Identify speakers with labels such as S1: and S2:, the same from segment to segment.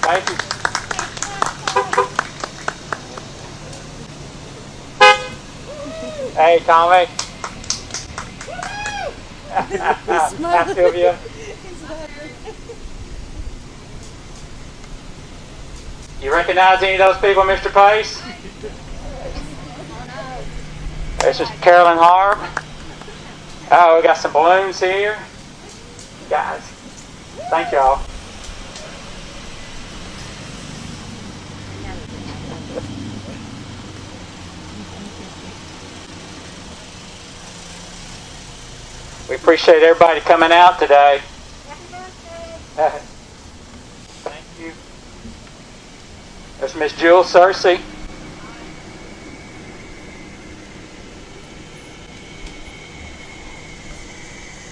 S1: Thank you. Hey, Tommy. Hi, Sylvia. You recognize any of those people, Mr. Pace? This is Carolyn Harb. Oh, we got some balloons here. Guys, thank y'all. We appreciate everybody coming out today. Thank you. There's Miss Jewel Cersei.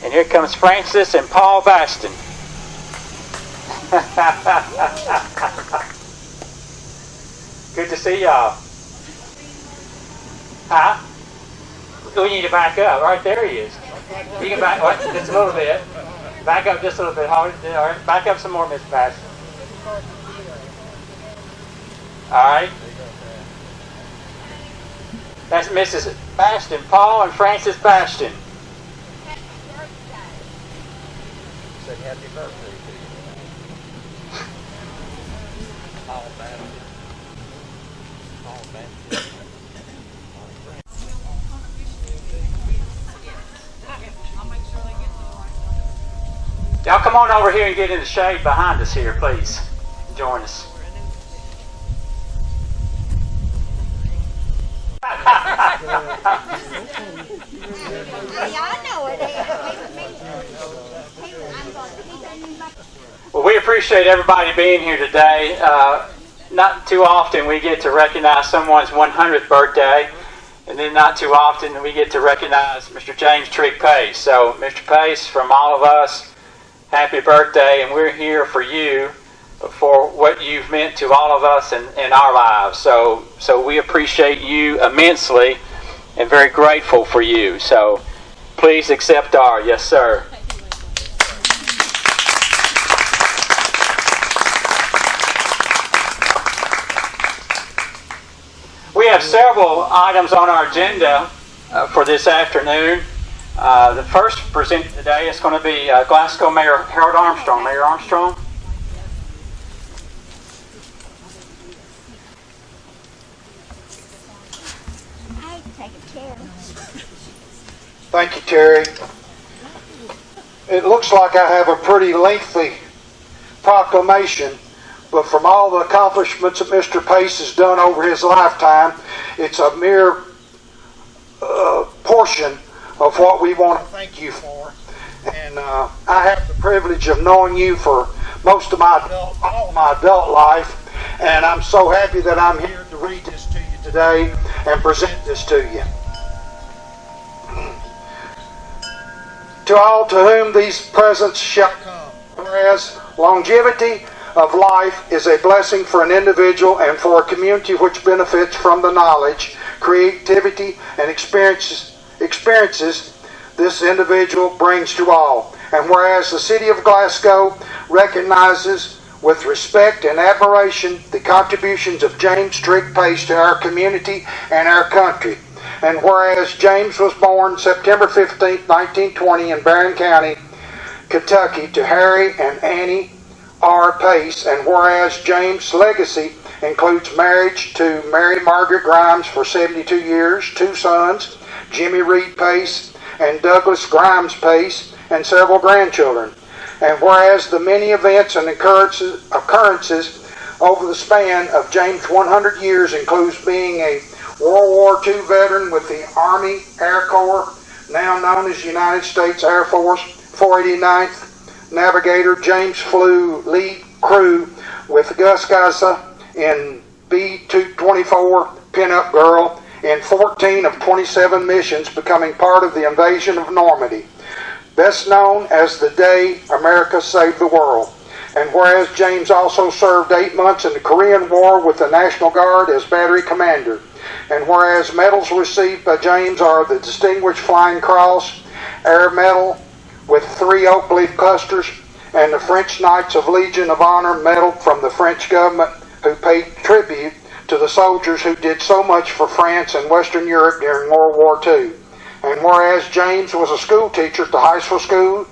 S1: And here comes Francis and Paul Baston. Good to see y'all. Huh? We need to back up. Right there he is. You can back up just a little bit. Back up just a little bit. All right, back up some more, Mr. Baston. All right. That's Mrs. Baston, Paul and Francis Baston.
S2: Say happy birthday to you. Paul Baston. Paul Baston.
S1: Y'all come on over here and get in the shade behind us here, please. Join us. Well, we appreciate everybody being here today. Not too often we get to recognize someone's 100th birthday, and then not too often we get to recognize Mr. James Trigg Pace. So, Mr. Pace, from all of us, happy birthday, and we're here for you for what you've meant to all of us in our lives. So we appreciate you immensely and very grateful for you. So please accept our yes, sir. We have several items on our agenda for this afternoon. The first presented today is going to be Glasgow Mayor Harold Armstrong. Mayor Armstrong.
S3: Thank you, Terry. It looks like I have a pretty lengthy proclamation, but from all the accomplishments that Mr. Pace has done over his lifetime, it's a mere portion of what we want to thank you for. And I have the privilege of knowing you for most of all my adult life, and I'm so happy that I'm here to read this to you today and present this to you. To all to whom these presents shall come, whereas longevity of life is a blessing for an individual and for a community which benefits from the knowledge, creativity, and experiences this individual brings to all. And whereas the city of Glasgow recognizes with respect and admiration the contributions of James Trigg Pace to our community and our country. And whereas James was born September 15, 1920 in Barron County, Kentucky, to Harry and Annie R. Pace, and whereas James' legacy includes marriage to Mary Margaret Grimes for 72 years, 2 sons, Jimmy Reed Pace and Douglas Grimes Pace, and several grandchildren. And whereas the many events and occurrences over the span of James' 100 years includes being a World War II veteran with the Army Air Corps, now known as United States Air Force, 489th Navigator. James flew lead crew with Gus Gaza in B-224 Pinup Girl in 14 of 27 missions, becoming part of the invasion of Normandy, best known as the day America saved the world. And whereas James also served 8 months in the Korean War with the National Guard as battery commander. And whereas medals received by James are the Distinguished Flying Cross, Air Medal with 3 oak leaf clusters, and the French Knights of Legion of Honor medal from the French government, who paid tribute to the soldiers who did so much for France and Western Europe during World War II. And whereas James was a school teacher at the high school,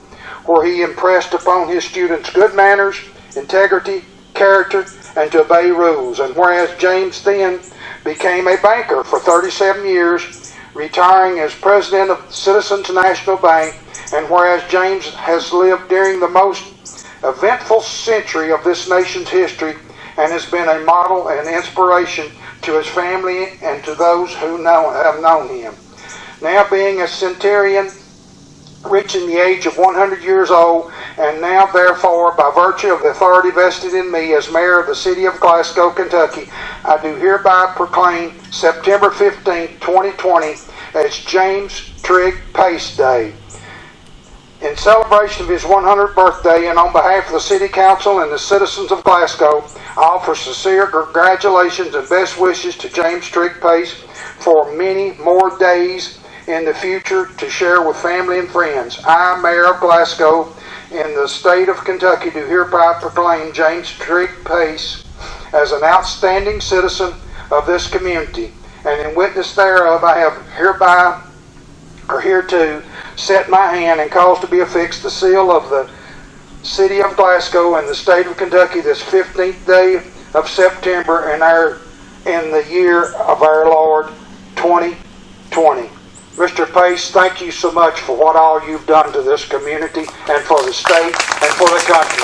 S3: where he impressed upon his students good manners, integrity, character, and to obey rules. And whereas James then became a banker for 37 years, retiring as president of Citizens National Bank, and whereas James has lived during the most eventful century of this nation's history and has been a model and inspiration to his family and to those who have known him. Now being a centenarian, reaching the age of 100 years old, and now therefore, by virtue of the authority vested in me as mayor of the city of Glasgow, Kentucky, I do hereby proclaim September 15, 2020 as James Trigg Pace Day. In celebration of his 100th birthday, and on behalf of the City Council and the citizens of Glasgow, I offer sincere congratulations and best wishes to James Trigg Pace for many more days in the future to share with family and friends. I, Mayor of Glasgow, in the state of Kentucky, do hereby proclaim James Trigg Pace as an outstanding citizen of this community, and in witness thereof I have hereby or hereto set my hand and cause to be affixed the seal of the city of Glasgow and the state of Kentucky this 15th day of September in the year of our Lord 2020. Mr. Pace, thank you so much for what all you've done to this community and for the state and for the country.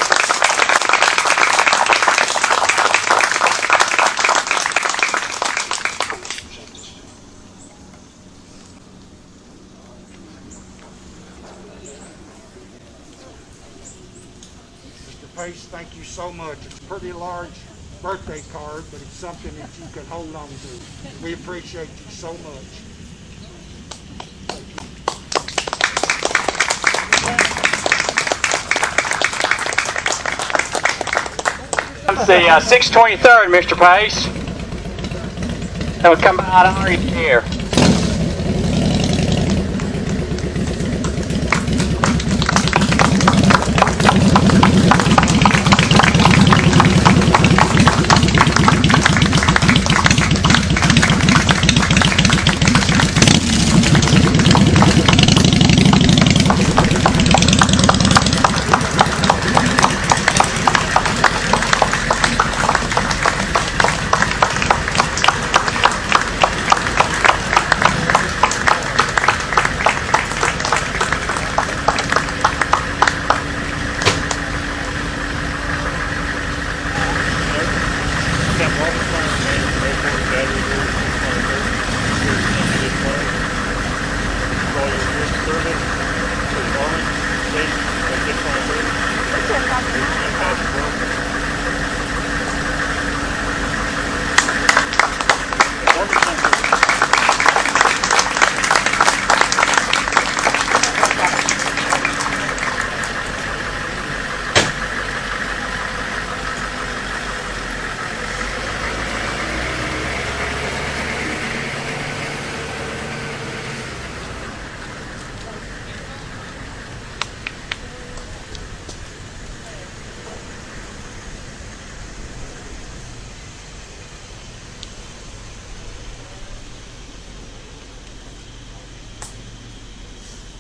S3: Pace, thank you so much. It's a pretty large birthday card, but it's something that you can hold on to. We appreciate you so much.
S1: It's the 623rd, Mr. Pace. That would come out of our here.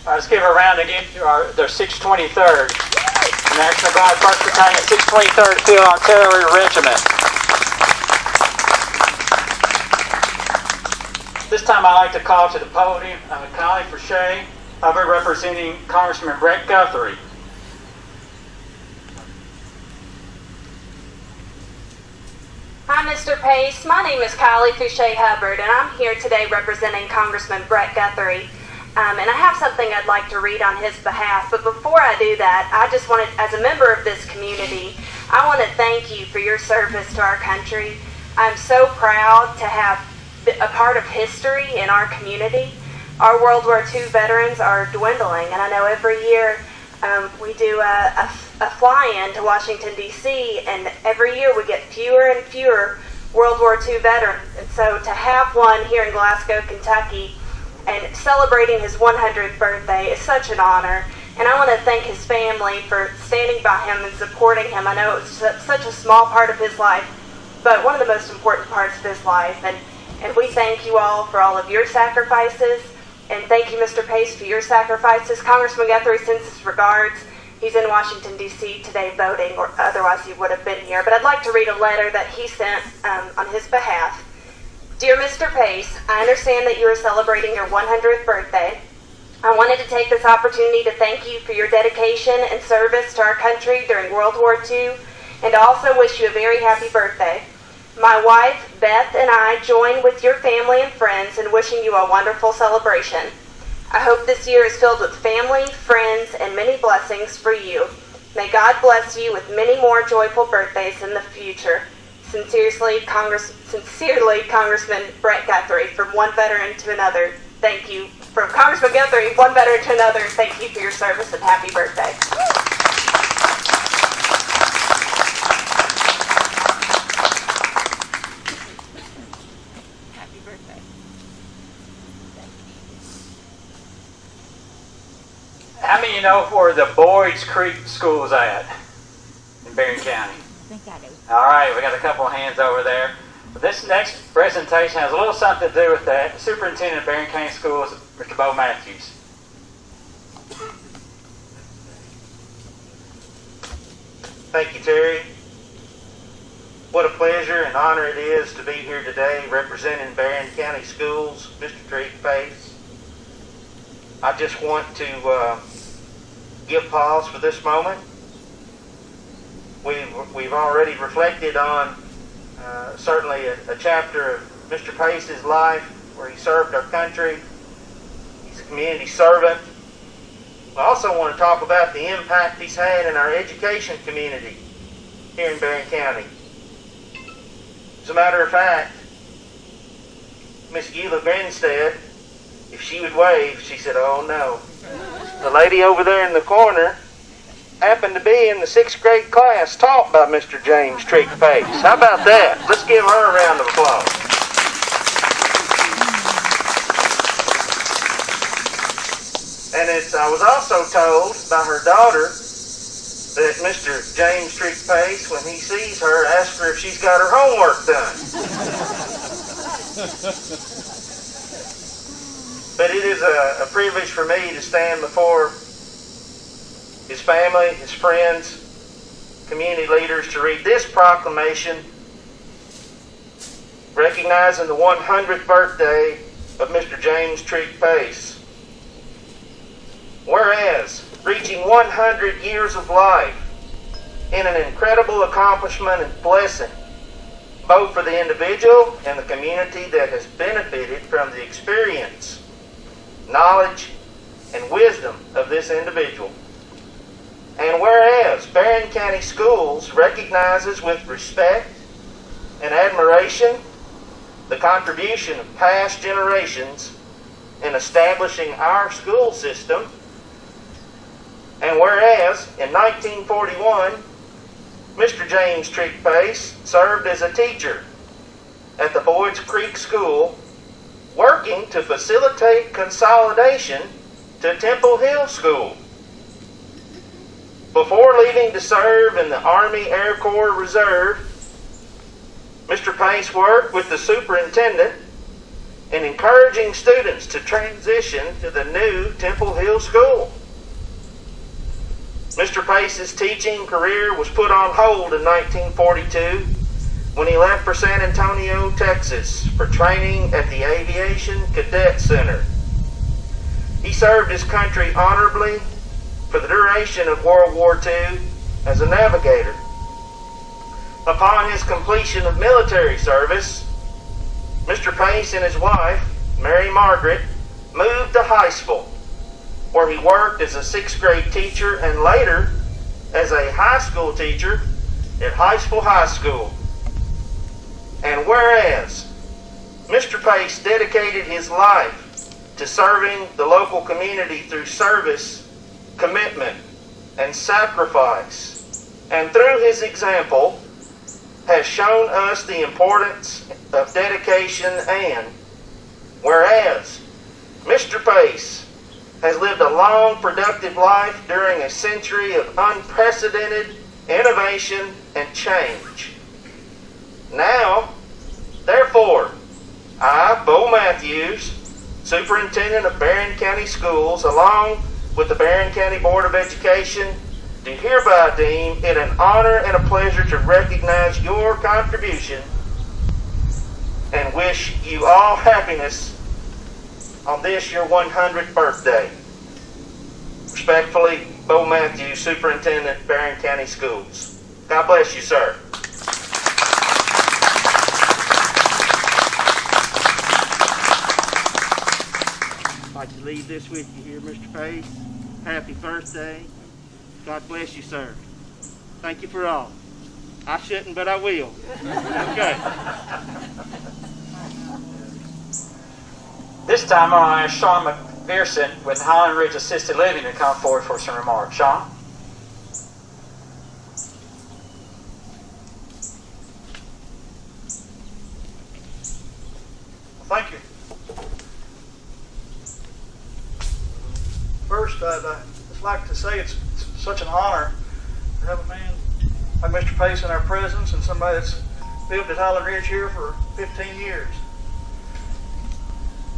S1: Let's give a round again to their 623rd. National Guard 1st Battalion, 623rd Field Artillery Regiment. This time I'd like to call to the podium Kylie Frichet, representing Congressman Brett Guthrie.
S4: Hi, Mr. Pace. My name is Kylie Fouché Hubbard, and I'm here today representing Congressman Brett Guthrie. And I have something I'd like to read on his behalf. But before I do that, I just wanted, as a member of this community, I want to thank you for your service to our country. I'm so proud to have a part of history in our community. Our World War II veterans are dwindling, and I know every year we do a fly-in to Washington, D.C., and every year we get fewer and fewer World War II veterans. And so to have one here in Glasgow, Kentucky, and celebrating his 100th birthday is such an honor. And I want to thank his family for standing by him and supporting him. I know it was such a small part of his life, but one of the most important parts of his life. And we thank you all for all of your sacrifices. And thank you, Mr. Pace, for your sacrifices. Congressman Guthrie sends his regards. He's in Washington, D.C. today voting, or otherwise he would have been here. But I'd like to read a letter that he sent on his behalf. Dear Mr. Pace, I understand that you are celebrating your 100th birthday. I wanted to take this opportunity to thank you for your dedication and service to our country during World War II, and to also wish you a very happy birthday. My wife, Beth, and I join with your family and friends in wishing you a wonderful celebration. I hope this year is filled with family, friends, and many blessings for you. May God bless you with many more joyful birthdays in the future. Sincerely, Congressman Brett Guthrie. From one veteran to another, thank you. From Congressman Guthrie, one veteran to another, thank you for your service and happy birthday.
S5: Happy birthday.
S1: How many of you know where the Boyd's Creek School's at in Barron County?
S5: I think I do.
S1: All right, we got a couple of hands over there. This next presentation has a little something to do with that. Superintendent of Barron County Schools, Mr. Bo Matthews.
S6: Thank you, Terry. What a pleasure and honor it is to be here today representing Barron County Schools, Mr. Trigg Pace. I just want to give pause for this moment. We've already reflected on certainly a chapter of Mr. Pace's life where he served our country. He's a community servant. I also want to talk about the impact he's had in our education community here in Barron County. As a matter of fact, Miss Gila Grinstead, if she would wave, she said, "Oh no." The lady over there in the corner happened to be in the 6th grade class taught by Mr. James Trigg Pace. How about that? Let's give her a round of applause. And I was also told by her daughter that Mr. James Trigg Pace, when he sees her, asks her if she's got her homework done. But it is a privilege for me to stand before his family, his friends, community leaders to read this proclamation recognizing the 100th birthday of Mr. James Trigg Pace. Whereas, reaching 100 years of life in an incredible accomplishment and blessing, both for the individual and the community that has benefited from the experience, knowledge, and wisdom of this individual. And whereas Barron County Schools recognizes with respect and admiration the contribution of past generations in establishing our school system, and whereas in 1941, Mr. James Trigg Pace served as a teacher at the Boyd's Creek School, working to facilitate consolidation to Temple Hill School. Before leaving to serve in the Army Air Corps Reserve, Mr. Pace worked with the superintendent in encouraging students to transition to the new Temple Hill School. Mr. Pace's teaching career was put on hold in 1942 when he left for San Antonio, Texas for training at the Aviation Cadet Center. He served his country honorably for the duration of World War II as a navigator. Upon his completion of military service, Mr. Pace and his wife, Mary Margaret, moved to Hiceville, where he worked as a 6th grade teacher and later as a high school teacher at Hiceville High School. And whereas Mr. Pace dedicated his life to serving the local community through service, commitment, and sacrifice, and through his example has shown us the importance of dedication, and whereas Mr. Pace has lived a long, productive life during a century of unprecedented innovation and change. Now, therefore, I, Bo Matthews, Superintendent of Barron County Schools, along with the Barron County Board of Education, do hereby deem it an honor and a pleasure to recognize your contribution and wish you all happiness on this your 100th birthday. Respectfully, Bo Matthews, Superintendent, Barron County Schools. God bless you, sir. I'd like to leave this with you here, Mr. Pace. Happy birthday. God bless you, sir. Thank you for all. I shouldn't, but I will. Okay.
S1: This time I'm going to ask Sean McPherson with Highland Ridge Assisted Living to come forward for some remarks. Sean?
S5: Thank you. First, I'd just like to say it's such an honor to have a man like Mr. Pace in our presence and somebody that's lived at Highland Ridge here for 15 years.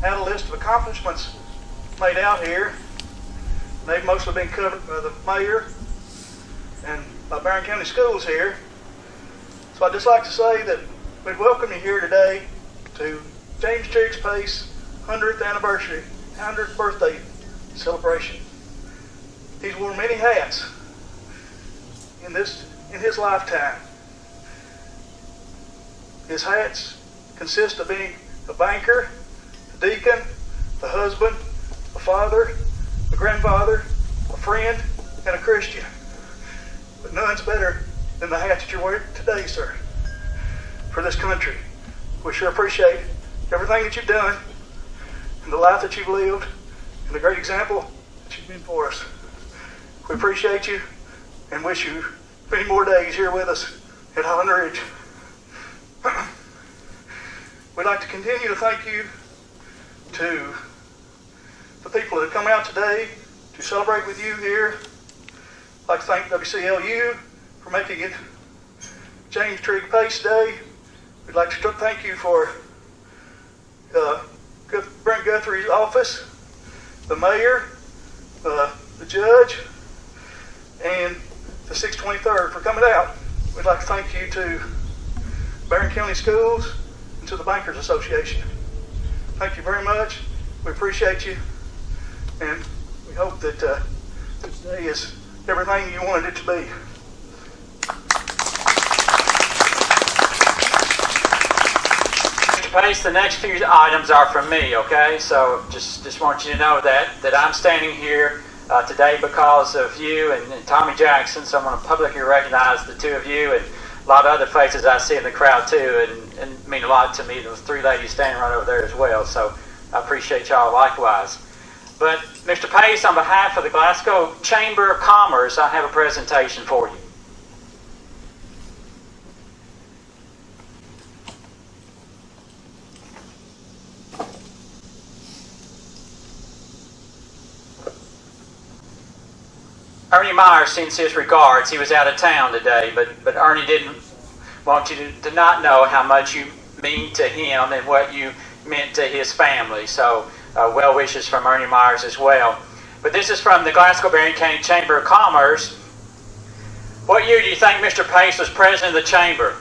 S5: I had a list of accomplishments laid out here. They've mostly been covered by the mayor and by Barron County Schools here. So I'd just like to say that we'd welcome you here today to James Trigg Pace 100th anniversary, 100th birthday celebration. He's worn many hats in his lifetime. His hats consist of being a banker, a deacon, a husband, a father, a grandfather, a friend, and a Christian. But none's better than the hat that you're wearing today, sir, for this country. We sure appreciate everything that you've done and the life that you've lived and the great example that you've been for us. We appreciate you and wish you many more days here with us at Highland Ridge. We'd like to continue to thank you to the people that have come out today to celebrate with you here. I'd like to thank WCLU for making it James Trigg Pace Day. We'd like to thank you for Brent Guthrie's office, the mayor, the judge, and the 623rd for coming out. We'd like to thank you to Barron County Schools and to the Bankers Association. Thank you very much. We appreciate you, and we hope that this day is everything you wanted it to be.
S1: Mr. Pace, the next few items are from me, okay? So just want you to know that I'm standing here today because of you and Tommy Jackson, so I'm going to publicly recognize the two of you and a lot of other faces I see in the crowd too, and mean a lot to me. Those three ladies standing right over there as well, so I appreciate y'all likewise. But Mr. Pace, on behalf of the Glasgow Chamber of Commerce, I have a presentation for you. Ernie Meyer sends his regards. He was out of town today, but Ernie didn't want you to not know how much you mean to him and what you meant to his family. So well wishes from Ernie Myers as well. But this is from the Glasgow Barron County Chamber of Commerce. What year do you think Mr. Pace was president of the chamber?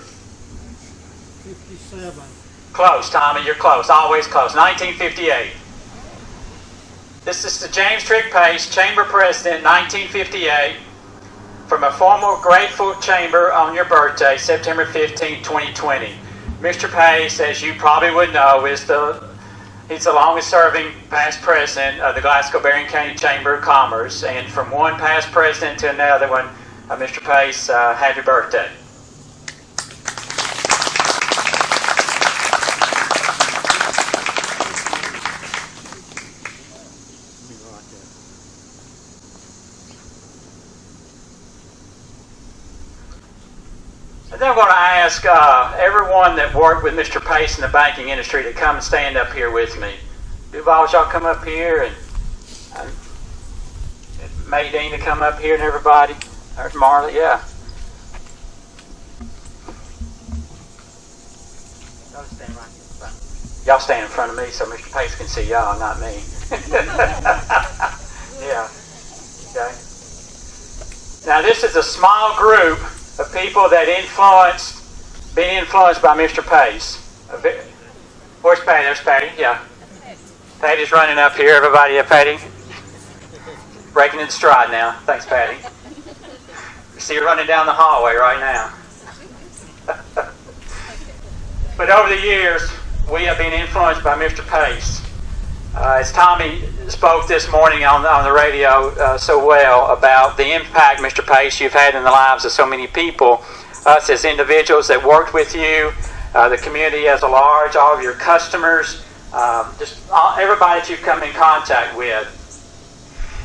S5: 57.
S1: Close, Tommy. You're close. Always close. 1958. This is the James Trigg Pace, Chamber President, 1958, from a former grateful chamber on your birthday, September 15, 2020. Mr. Pace, as you probably would know, he's the longest-serving past president of the Glasgow Barron County Chamber of Commerce, and from one past president to another one, Mr. Pace, happy birthday. And then I'm going to ask everyone that worked with Mr. Pace in the banking industry to come and stand up here with me. Do y'all come up here and Maydeen to come up here and everybody. There's Marley, yeah. Y'all stand in front of me so Mr. Pace can see y'all, not me. Yeah. Okay. Now this is a small group of people that been influenced by Mr. Pace. Where's Patty? There's Patty, yeah. Patty's running up here. Everybody, Patty? Breaking in stride now. Thanks, Patty. You see her running down the hallway right now. But over the years, we have been influenced by Mr. Pace. As Tommy spoke this morning on the radio so well about the impact, Mr. Pace, you've had in the lives of so many people, us as individuals that worked with you, the community as a large, all of your customers, everybody that you've come in contact with.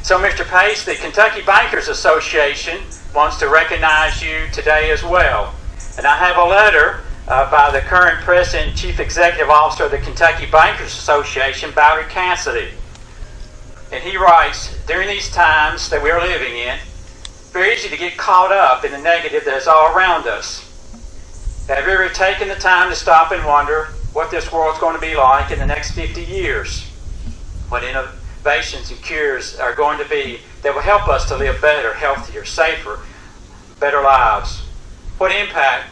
S1: So, Mr. Pace, the Kentucky Bankers Association wants to recognize you today as well. And I have a letter by the current President and Chief Executive Officer of the Kentucky Bankers Association, Ballard Cassidy. And he writes, during these times that we're living in, it's very easy to get caught up in the negative that is all around us. Have you ever taken the time to stop and wonder what this world's going to be like in the next 50 years? What innovations and cures are going to be that will help us to live better, healthier, safer, better lives? What impact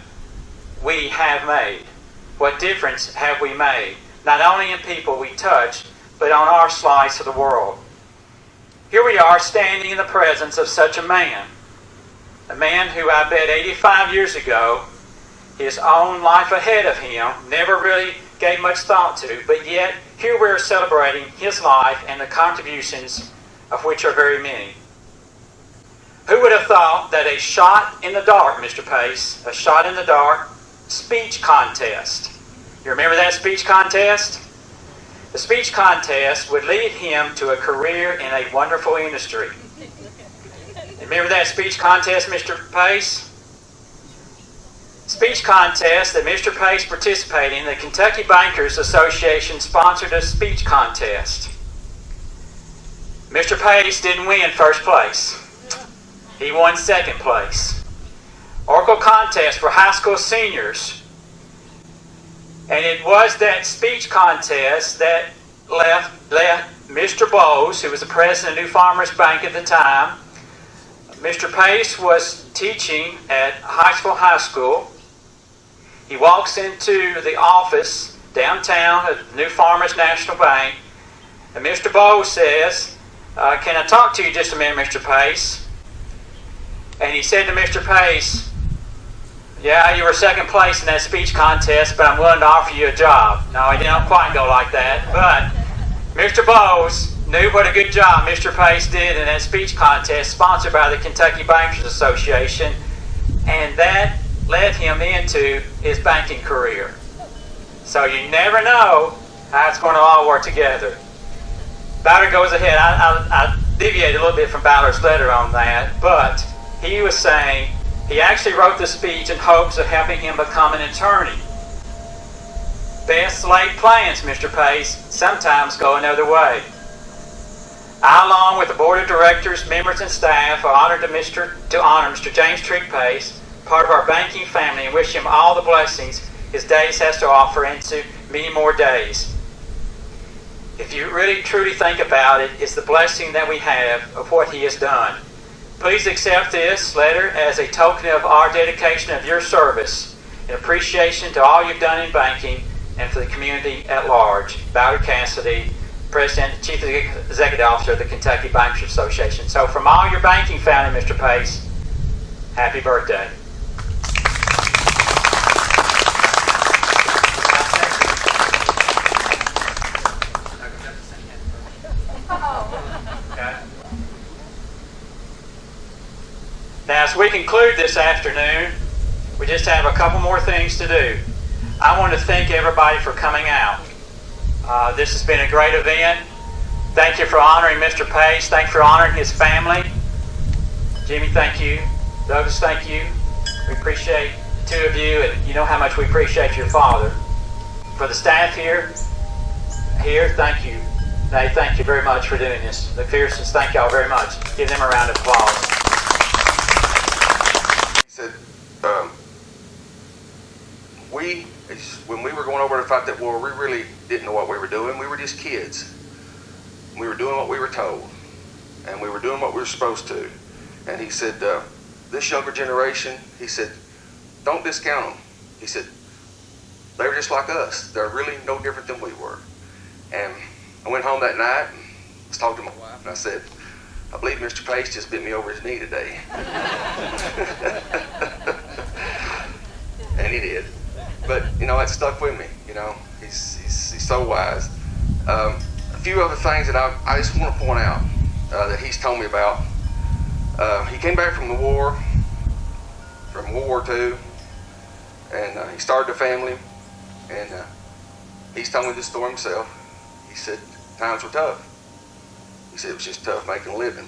S1: we have made? What difference have we made? Not only in people we touch, but on our slice of the world. Here we are standing in the presence of such a man who I bet 85 years ago, his own life ahead of him, never really gave much thought to, but yet here we're celebrating his life and the contributions of which are very many. Who would have thought that a shot in the dark, Mr. Pace, a shot in the dark speech contest. You remember that speech contest? The speech contest would lead him to a career in a wonderful industry. Remember that speech contest, Mr. Pace? Speech contest that Mr. Pace participated in, the Kentucky Bankers Association sponsored a speech contest. Mr. Pace didn't win first place. He won second place. Oracle contest for high school seniors. And it was that speech contest that left Mr. Bowes, who was the president of New Farmers Bank at the time. Mr. Pace was teaching at High School. He walks into the office downtown at New Farmers National Bank, and Mr. Bowes says, can I talk to you just a minute, Mr. Pace? And he said to Mr. Pace, yeah, you were second place in that speech contest, but I'm willing to offer you a job. No, he didn't quite go like that, but Mr. Bowes knew what a good job Mr. Pace did in that speech contest sponsored by the Kentucky Bankers Association, and that led him into his banking career. So you never know how it's going to all work together. Ballard goes ahead. I deviated a little bit from Ballard's letter on that, but he was saying he actually wrote the speech in hopes of helping him become an attorney. Best laid plans, Mr. Pace, sometimes go another way. I, along with the board of directors, members, and staff, are honored to honor Mr. James Trigg Pace, part of our banking family, and wish him all the blessings his days has to offer into many more days. If you really truly think about it, it's the blessing that we have of what he has done. Please accept this letter as a token of our dedication of your service and appreciation to all you've done in banking and for the community at large. Ballard Cassidy, President and Chief Executive Officer of the Kentucky Bankers Association. So from all your banking family, Mr. Pace, happy birthday. Now, as we conclude this afternoon, we just have a couple more things to do. I want to thank everybody for coming out. This has been a great event. Thank you for honoring Mr. Pace. Thank you for honoring his family. Jimmy, thank you. Douglas, thank you. We appreciate the two of you, and you know how much we appreciate your father. For the staff here, thank you. Hey, thank you very much for doing this. The McPhersons, thank y'all very much. Give them a round of applause.
S7: He said, when we were going over to fight that war, we really didn't know what we were doing. We were just kids. We were doing what we were told, and we were doing what we were supposed to. And he said, this younger generation, he said, don't discount them. He said, they were just like us. They're really no different than we were. And I went home that night and was talking to my wife, and I said, I believe Mr. Pace just bit me over his knee today. And he did. But, you know, that stuck with me. You know, he's so wise. A few other things that I just want to point out that he's told me about. He came back from the war, from World War II, and he started a family, and he's told me this story himself. He said times were tough. He said it was just tough making a living.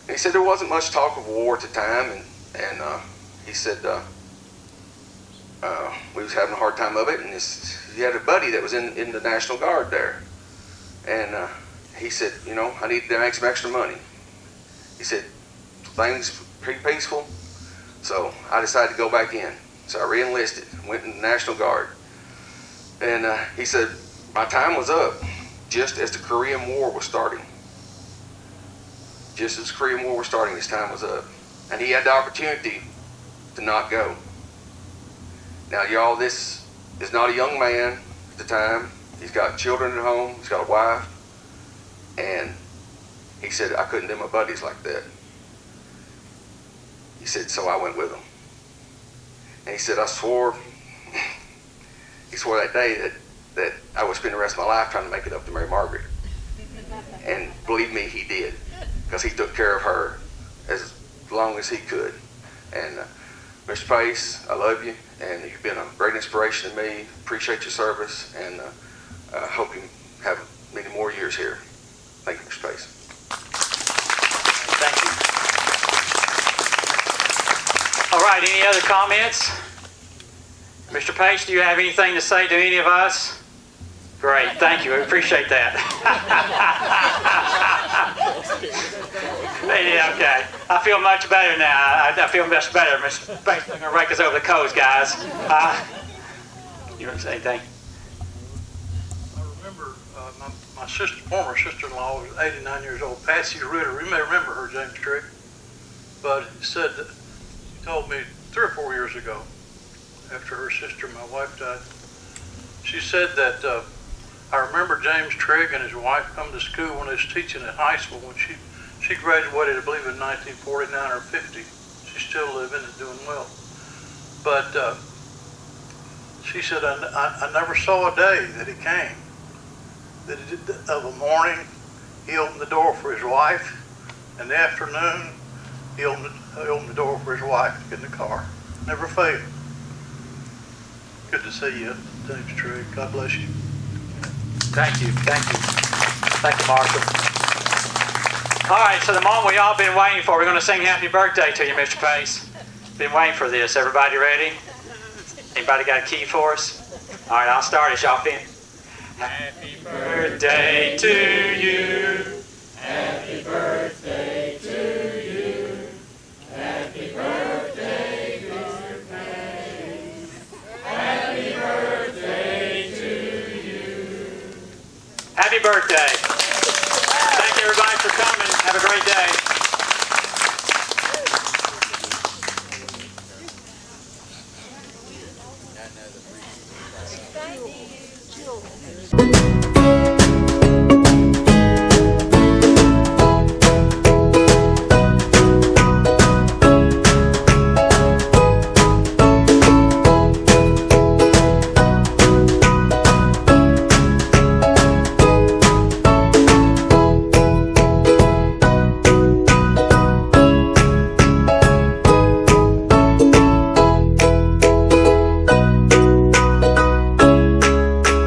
S7: And he said there wasn't much talk of war at the time, and he said we was having a hard time of it, and he had a buddy that was in the National Guard there, and he said, you know, I need to make some extra money. He said things pretty peaceful, so I decided to go back in. So I re-enlisted, went in the National Guard, and he said my time was up just as the Korean War was starting. Just as the Korean War was starting, his time was up, and he had the opportunity to not go. Now, y'all, this is not a young man at the time. He's got children at home. He's got a wife. And he said, I couldn't do my buddies like that. He said, so I went with him. And he said, he swore that day that I would spend the rest of my life trying to make it up to Mary Margaret. And believe me, he did. Because he took care of her as long as he could. And Mr. Pace, I love you, and you've been a great inspiration to me. Appreciate your service, and hope you have many more years here. Thank you, Mr. Pace.
S1: Thank you. All right, any other comments? Mr. Pace, do you have anything to say to any of us? Great, thank you. We appreciate that. Yeah, okay. I feel much better now. I feel much better. Mr. Pace is going to rake us over the coals, guys. You want to say anything?
S5: I remember my former sister-in-law was 89 years old, Patsy Ritter. You may remember her, James Trigg. But he said that she told me 3 or 4 years ago, after her sister, my wife, died, she said that I remember James Trigg and his wife come to school when they was teaching at high school. When she graduated, I believe, in 1949 or 50. She's still living and doing well. But she said, I never saw a day that he came. Of a morning, he opened the door for his wife. In the afternoon, he opened the door for his wife to get in the car. Never failed. Good to see you, James Trigg. God bless you.
S1: Thank you. Thank you. Thank you, Marshall. All right, so the moment we all been waiting for, we're going to sing happy birthday to you, Mr. Pace. Been waiting for this. Everybody ready? Anybody got a key for us? All right, I'll start as y'all finish. Happy birthday to you. Happy birthday to you. Happy birthday, Mr. Pace. Happy birthday to you. Happy birthday.